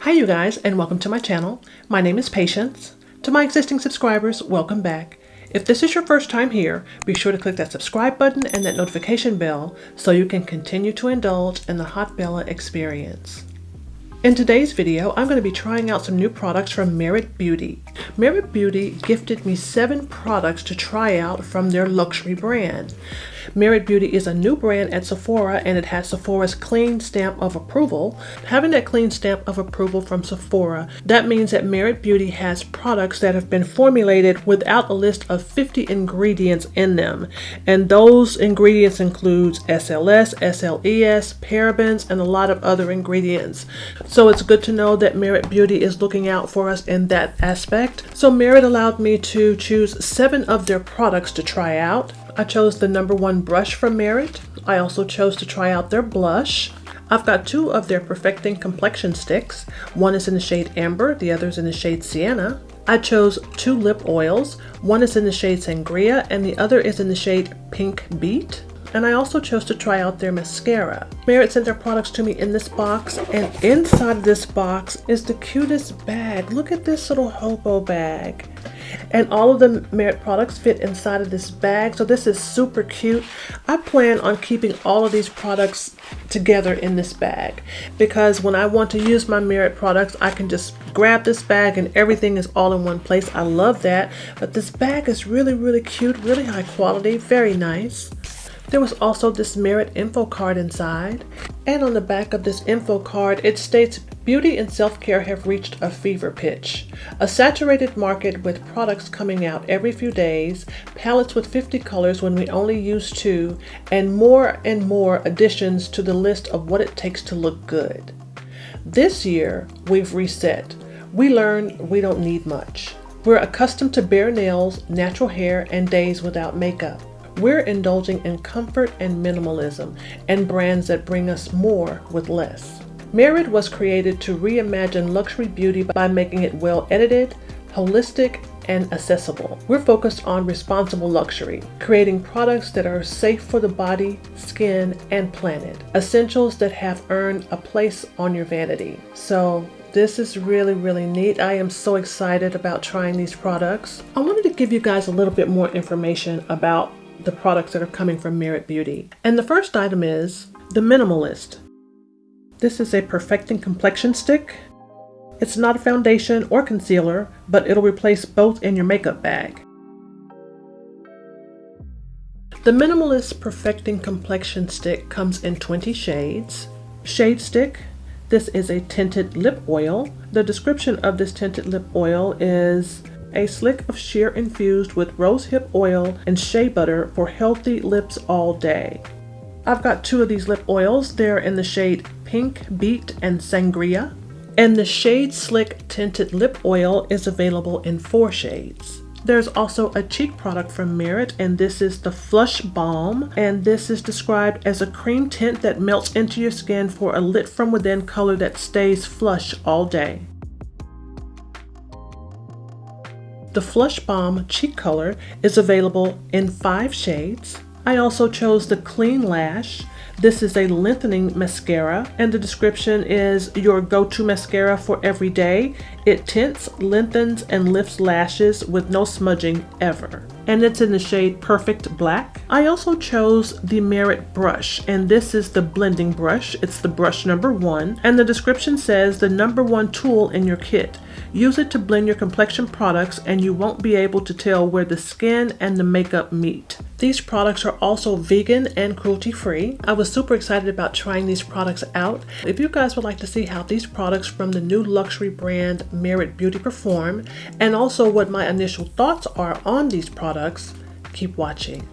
Hi you guys, and welcome to my channel. My name is Patience. To my existing subscribers, welcome back. If this is your first time here, be sure to click that subscribe button and that notification bell so you can continue to indulge in the Hot Bella experience. In today's video, I'm going to be trying out some new products from Merit Beauty. Merit Beauty gifted me 7 products to try out from their luxury brand. Merit Beauty is a new brand at Sephora, and it has Sephora's clean stamp of approval. Having that clean stamp of approval from Sephora, that means that Merit Beauty has products that have been formulated without a list of 50 ingredients in them. And those ingredients include SLS, SLES, parabens, and a lot of other ingredients. So it's good to know that Merit Beauty is looking out for us in that aspect. So Merit allowed me to choose 7 of their products to try out. I chose the #1 brush from Merit. I also chose to try out their blush. I've got 2 of their Perfecting Complexion sticks. One is in the shade Amber, the other is in the shade Sienna. I chose 2 lip oils. One is in the shade Sangria and the other is in the shade Pink Beat. And I also chose to try out their mascara. Merit sent their products to me in this box, and inside of this box is the cutest bag. Look at this little hobo bag. And all of the Merit products fit inside of this bag, so this is super cute. I plan on keeping all of these products together in this bag because when I want to use my Merit products, I can just grab this bag and everything is all in one place. I love that, but this bag is really cute, really high quality, very nice. There was also this Merit info card inside, and on the back of this info card it states, "Beauty and self-care have reached a fever pitch. A saturated market with products coming out every few days, palettes with 50 colors when we only use 2, and more additions to the list of what it takes to look good. This year, we've reset. We learned we don't need much. We're accustomed to bare nails, natural hair, and days without makeup. We're indulging in comfort and minimalism and brands that bring us more with less." Merit was created to reimagine luxury beauty by making it well edited, holistic, and accessible. We're focused on responsible luxury, creating products that are safe for the body, skin, and planet. Essentials that have earned a place on your vanity. So this is really neat. I am so excited about trying these products. I wanted to give you guys a little bit more information about the products that are coming from Merit Beauty. And the first item is the Minimalist. This is a Perfecting Complexion stick. It's not a foundation or concealer, but it'll replace both in your makeup bag. The Minimalist Perfecting Complexion stick comes in 20 shades. Shade stick. This is a tinted lip oil. The description of this tinted lip oil is a slick of sheer infused with rosehip oil and shea butter for healthy lips all day. I've got 2 of these lip oils. They're in the shade Pink Beat and Sangria. And the shade Slick Tinted Lip Oil is available in 4 shades. There's also a cheek product from Merit, and this is the Flush Balm. And this is described as a cream tint that melts into your skin for a lit from within color that stays flush all day. The Flush Balm cheek color is available in 5 shades. I also chose the Clean Lash. This is a lengthening mascara, and the description is your go-to mascara for every day. It tints, lengthens, and lifts lashes with no smudging ever. And it's in the shade Perfect Black. I also chose the Merit brush, and this is the blending brush. It's the brush #1, and the description says the #1 tool in your kit. Use it to blend your complexion products and you won't be able to tell where the skin and the makeup meet. These products are also vegan and cruelty-free. I was super excited about trying these products out. If you guys would like to see how these products from the new luxury brand Merit Beauty perform, and also what my initial thoughts are on these products, keep watching.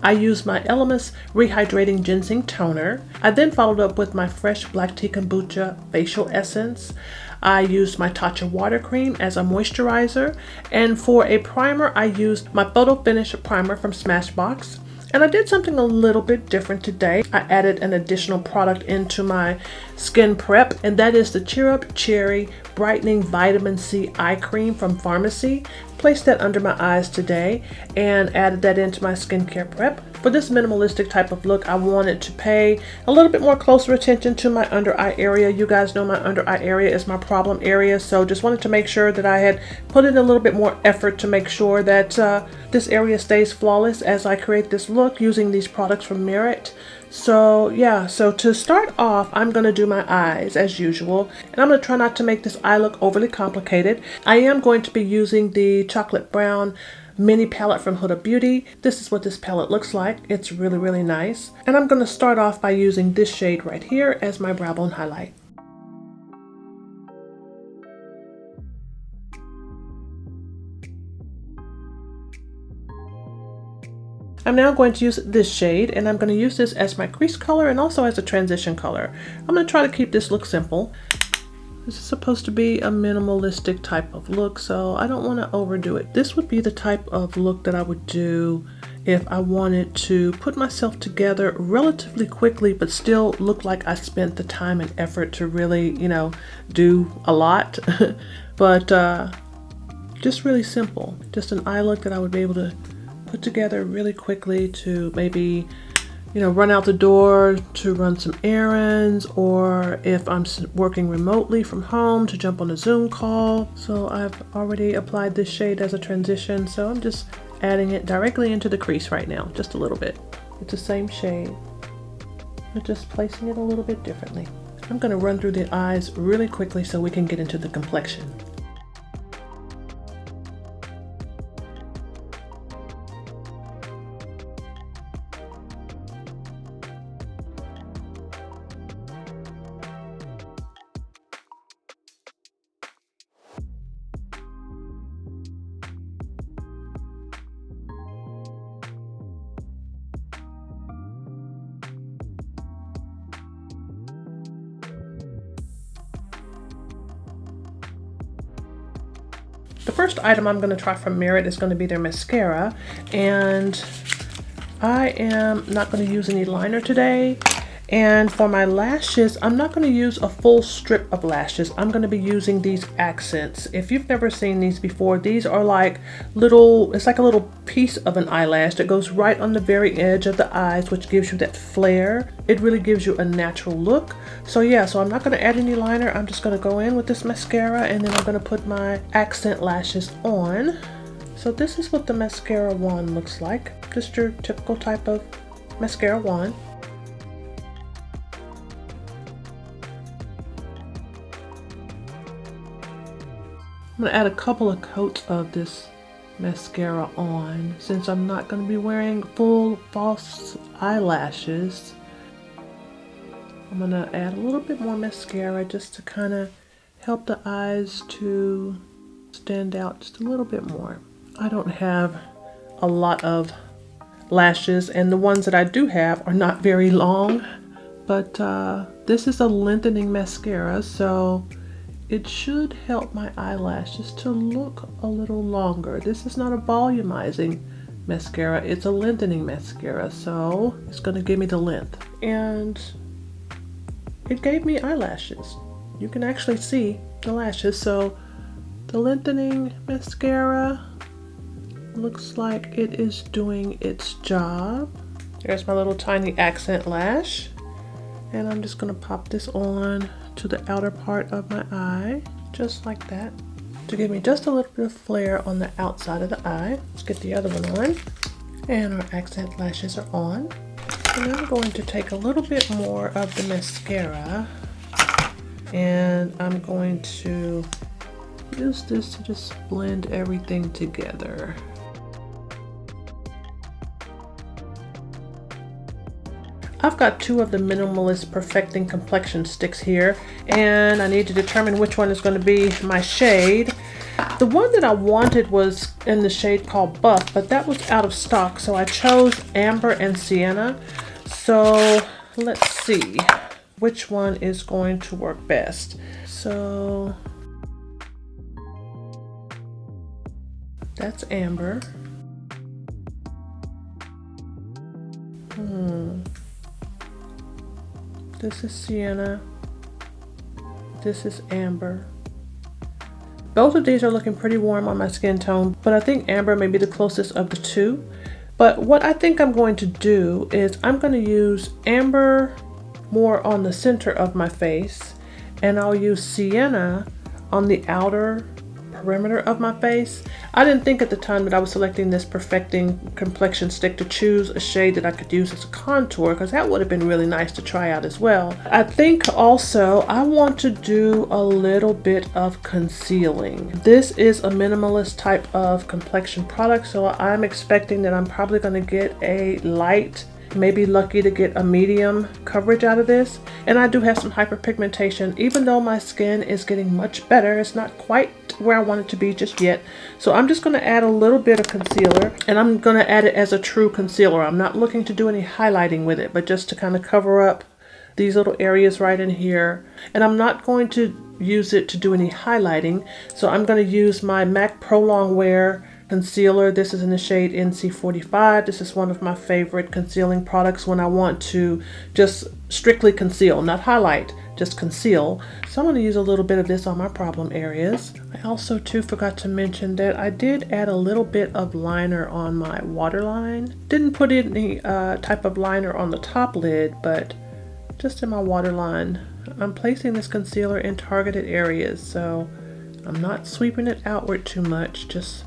I used my Elemis Rehydrating Ginseng Toner. I then followed up with my Fresh Black Tea Kombucha Facial Essence. I used my Tatcha Water Cream as a moisturizer. And for a primer, I used my Photo Finish Primer from Smashbox. And I did something a little bit different today. I added an additional product into my skin prep, and that is the Cheer Up Cherry Brightening Vitamin C Eye Cream from Pharmacy. Placed that under my eyes today and added that into my skincare prep. For this minimalistic type of look, I wanted to pay a little bit more closer attention to my under eye area. You guys know my under eye area is my problem area, so just wanted to make sure that I had put in a little bit more effort to make sure that this area stays flawless as I create this look using these products from Merit. So yeah, so to start off, I'm going to do my eyes as usual, and I'm going to try not to make this eye look overly complicated. I am going to be using the chocolate brown mini palette from Huda Beauty. This is what this palette looks like. It's really, really nice. And I'm going to start off by using this shade right here as my brow bone highlight. I'm now going to use this shade, and I'm going to use this as my crease color and also as a transition color. I'm going to try to keep this look simple. This is supposed to be a minimalistic type of look, so I don't want to overdo it. This would be the type of look that I would do if I wanted to put myself together relatively quickly, but still look like I spent the time and effort to really, you know, do a lot. But just really simple. Just an eye look that I would be able to put together really quickly to maybe, you know, run out the door to run some errands, or if I'm working remotely from home to jump on a Zoom call. So I've already applied this shade as a transition, so I'm just adding it directly into the crease right now, just a little bit. It's the same shade, but just placing it a little bit differently. I'm going to run through the eyes really quickly so we can get into the complexion. The first item I'm going to try from Merit is going to be their mascara, and I am not going to use any liner today. And for my lashes, I'm not going to use a full strip of lashes. I'm going to be using these accents. If you've never seen these before, these are like little, it's like a little piece of an eyelash that goes right on the very edge of the eyes, which gives you that flare. It really gives you a natural look. So yeah, so I'm not going to add any liner. I'm just going to go in with this mascara, and then I'm going to put my accent lashes on. So this is what the mascara wand looks like. Just your typical type of mascara wand. I'm going to add a couple of coats of this mascara on since I'm not going to be wearing full false eyelashes. I'm going to add a little bit more mascara just to kind of help the eyes to stand out just a little bit more. I don't have a lot of lashes, and the ones that I do have are not very long, but this is a lengthening mascara, so it should help my eyelashes to look a little longer. This is not a volumizing mascara, it's a lengthening mascara, so it's going to give me the length. And it gave me eyelashes. You can actually see the lashes, so the lengthening mascara looks like it is doing its job. There's my little tiny accent lash, and I'm just going to pop this on to the outer part of my eye, just like that, to give me just a little bit of flare on the outside of the eye. Let's get the other one on, and our accent lashes are on. And I'm going to take a little bit more of the mascara, and I'm going to use this to just blend everything together. I've got two of the Minimalist Perfecting Complexion sticks here, and I need to determine which one is going to be my shade. The one that I wanted was in the shade called Buff, but that was out of stock, so I chose Amber and Sienna. So let's see which one is going to work best. So that's Amber. This is Sienna. This is amber. Both of these are looking pretty warm on my skin tone, but I think amber may be the closest of the two. But what I think I'm going to do is I'm going to use amber more on the center of my face, and I'll use sienna on the outer perimeter of my face. I didn't think at the time that I was selecting this perfecting complexion stick to choose a shade that I could use as a contour, because that would have been really nice to try out as well. I think also I want to do a little bit of concealing. This is a minimalist type of complexion product, so I'm expecting that I'm probably going to get a light, maybe lucky to get a medium coverage out of this. And I do have some hyperpigmentation. Even though my skin is getting much better, it's not quite where I want it to be just yet. So I'm just going to add a little bit of concealer, and I'm going to add it as a true concealer. I'm not looking to do any highlighting with it, but just to kind of cover up these little areas right in here. And I'm not going to use it to do any highlighting, so I'm going to use my MAC Pro Longwear concealer. This is in the shade NC45. This is one of my favorite concealing products when I want to just strictly conceal, not highlight, just conceal. So I'm going to use a little bit of this on my problem areas. I also too forgot to mention that I did add a little bit of liner on my waterline. Didn't put any type of liner on the top lid, but just in my waterline. I'm placing this concealer in targeted areas, so I'm not sweeping it outward too much, just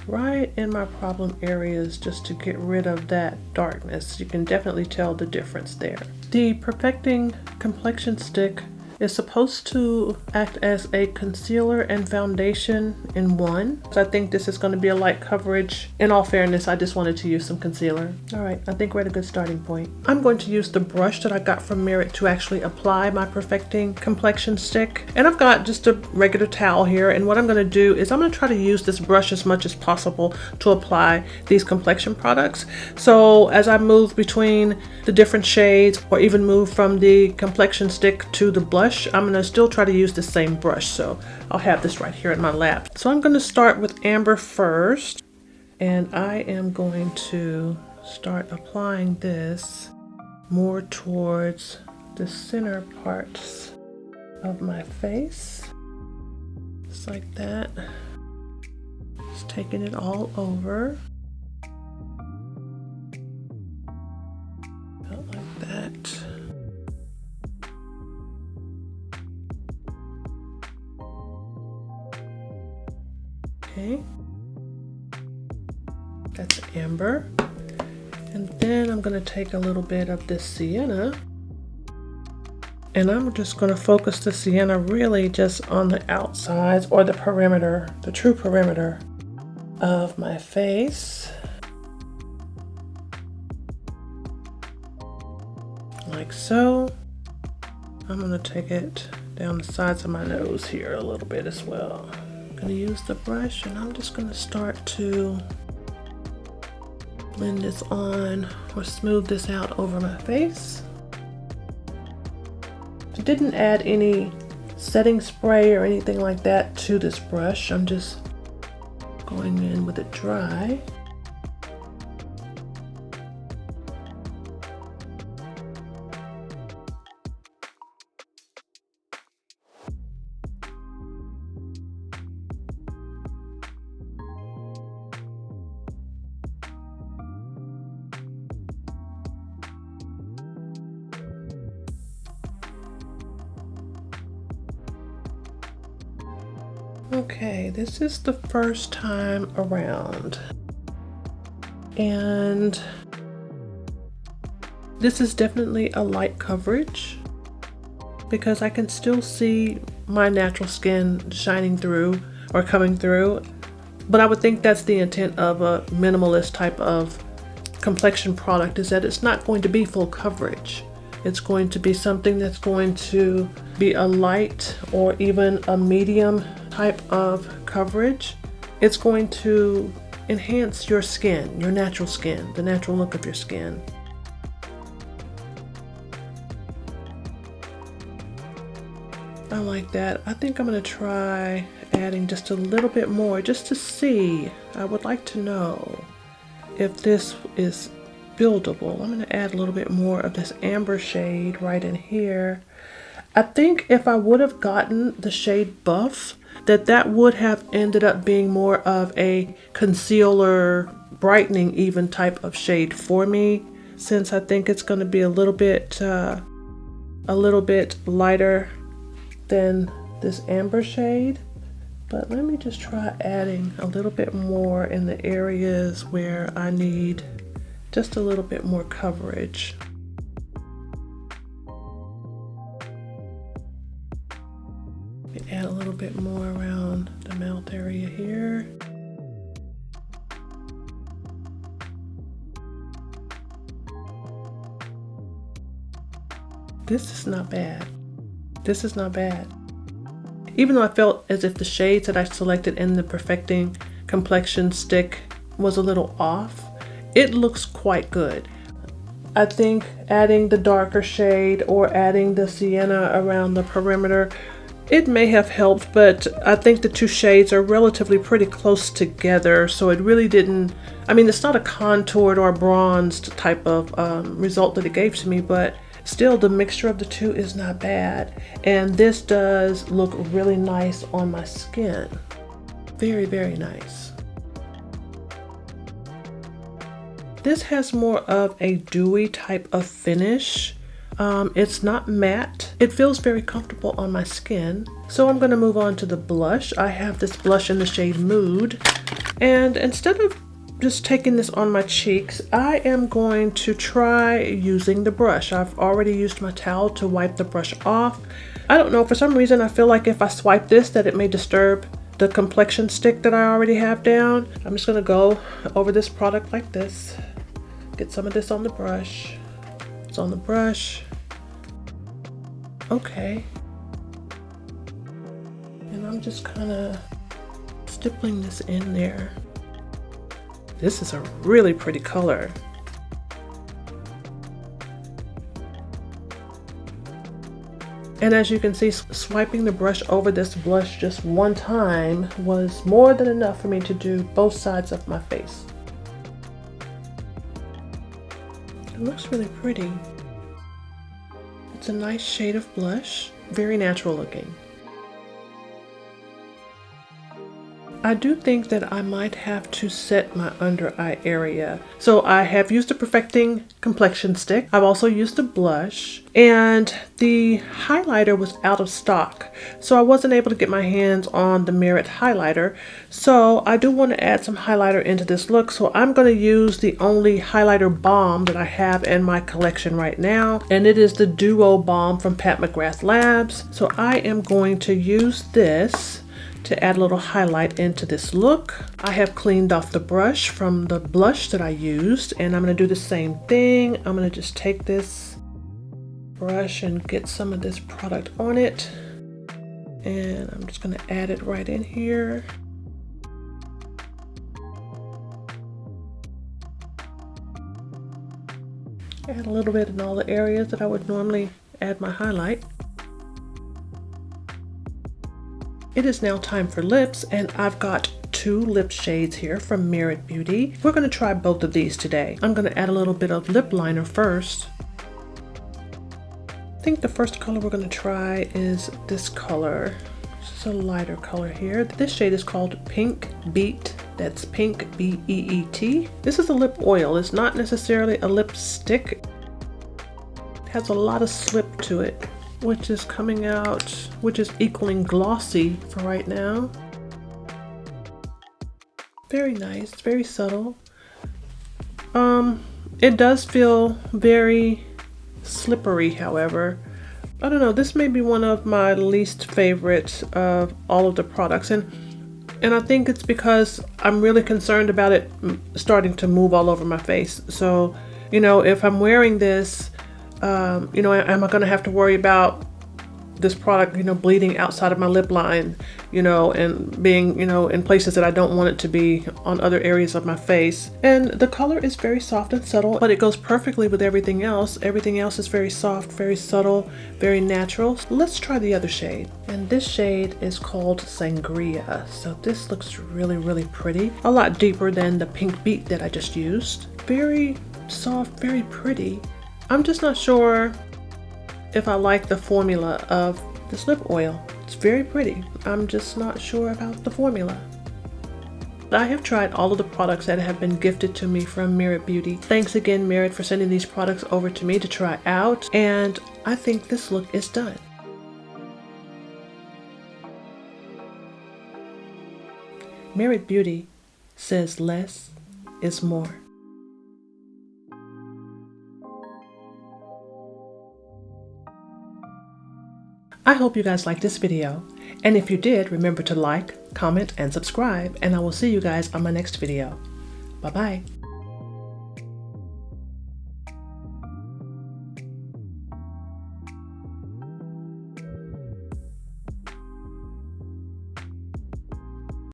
right in my problem areas, just to get rid of that darkness. You can definitely tell the difference there. The Perfecting Complexion Stick is supposed to act as a concealer and foundation in one. So I think this is going to be a light coverage. In all fairness, I just wanted to use some concealer. All right, I think we're at a good starting point. I'm going to use the brush that I got from Merit to actually apply my Perfecting Complexion Stick. And I've got just a regular towel here. And what I'm going to do is I'm going to try to use this brush as much as possible to apply these complexion products. So as I move between the different shades, or even move from the complexion stick to the blush, I'm going to still try to use the same brush. So I'll have this right here in my lap. So I'm going to start with amber first, and I am going to start applying this more towards the center parts of my face, just like that. Just taking it all over, about like that. Okay, that's amber. And then I'm going to take a little bit of this sienna, and I'm just going to focus the sienna really just on the outsides, or the perimeter, the true perimeter of my face, like so. I'm going to take it down the sides of my nose here a little bit as well. I'm going to use the brush, and I'm just going to start to blend this on or smooth this out over my face. I didn't add any setting spray or anything like that to this brush. I'm just going in with it dry. Okay, this is the first time around, and this is definitely a light coverage because I can still see my natural skin shining through or coming through, but I would think that's the intent of a minimalist type of complexion product, is that it's not going to be full coverage. It's going to be something that's going to be a light or even a medium type of coverage. It's going to enhance your skin, your natural skin, the natural look of your skin. I like that. I think I'm going to try adding just a little bit more just to see. I would like to know if this is buildable. I'm going to add a little bit more of this amber shade right in here. I think if I would have gotten the shade Buff, that would have ended up being more of a concealer, brightening even type of shade for me, since I think it's going to be a little bit lighter than this amber shade. But let me just try adding a little bit more in the areas where I need just a little bit more coverage. Add a little bit more around the mouth area here. This is not bad. This is not bad. Even though I felt as if the shades that I selected in the Perfecting Complexion stick was a little off, it looks quite good. I think adding the darker shade or adding the sienna around the perimeter, it may have helped, but I think the two shades are relatively pretty close together, so it really didn't, I mean, it's not a contoured or bronzed type of result that it gave to me, but still the mixture of the two is not bad. And this does look really nice on my skin. Very, very nice. This has more of a dewy type of finish. It's not matte. It feels very comfortable on my skin. So I'm going to move on to the blush. I have this blush in the shade Mood. And instead of just taking this on my cheeks, I am going to try using the brush. I've already used my towel to wipe the brush off. I don't know, for some reason I feel like if I swipe this that it may disturb the complexion stick that I already have down. I'm just going to go over this product like this. Get some of this on the brush. It's on the brush. Okay. And I'm just kind of stippling this in there. This is a really pretty color. And as you can see, swiping the brush over this blush just one time was more than enough for me to do both sides of my face. It looks really pretty. It's a nice shade of blush, very natural looking. I do think that I might have to set my under eye area. So I have used the Perfecting Complexion stick. I've also used a blush, and the highlighter was out of stock. So I wasn't able to get my hands on the Merit highlighter. So I do want to add some highlighter into this look. So I'm going to use the only highlighter balm that I have in my collection right now. And it is the Duo Balm from Pat McGrath Labs. So I am going to use this to add a little highlight into this look. I have cleaned off the brush from the blush that I used, and I'm going to do the same thing. I'm going to just take this brush and get some of this product on it, and I'm just going to add it right in here. Add a little bit in all the areas that I would normally add my highlight. It is now time for lips, and I've got two lip shades here from Merit Beauty. We're going to try both of these today. I'm going to add a little bit of lip liner first. I think the first color we're going to try is this color. This is a lighter color here. This shade is called Pink Beet. That's Pink B-E-E-T. This is a lip oil. It's not necessarily a lipstick. It has a lot of slip to it, which is coming out, which is equaling glossy for right now. Very nice, very subtle. It does feel very slippery, however. I don't know, this may be one of my least favorites of all of the products, and I think it's because I'm really concerned about it starting to move all over my face. So, you know, if I'm wearing this, you know, am I going to have to worry about this product, you know, bleeding outside of my lip line, you know, and being, you know, in places that I don't want it to be on other areas of my face. And the color is very soft and subtle, but it goes perfectly with everything else. Everything else is very soft, very subtle, very natural. So let's try the other shade. And this shade is called Sangria. So this looks really, really pretty. A lot deeper than the Pink Beet that I just used. Very soft, very pretty. I'm just not sure if I like the formula of this lip oil. It's very pretty. I'm just not sure about the formula. I have tried all of the products that have been gifted to me from Merit Beauty. Thanks again, Merit, for sending these products over to me to try out, and I think this look is done. Merit Beauty says less is more. I hope you guys liked this video, and if you did, remember to like, comment, and subscribe, and I will see you guys on my next video. Bye-bye.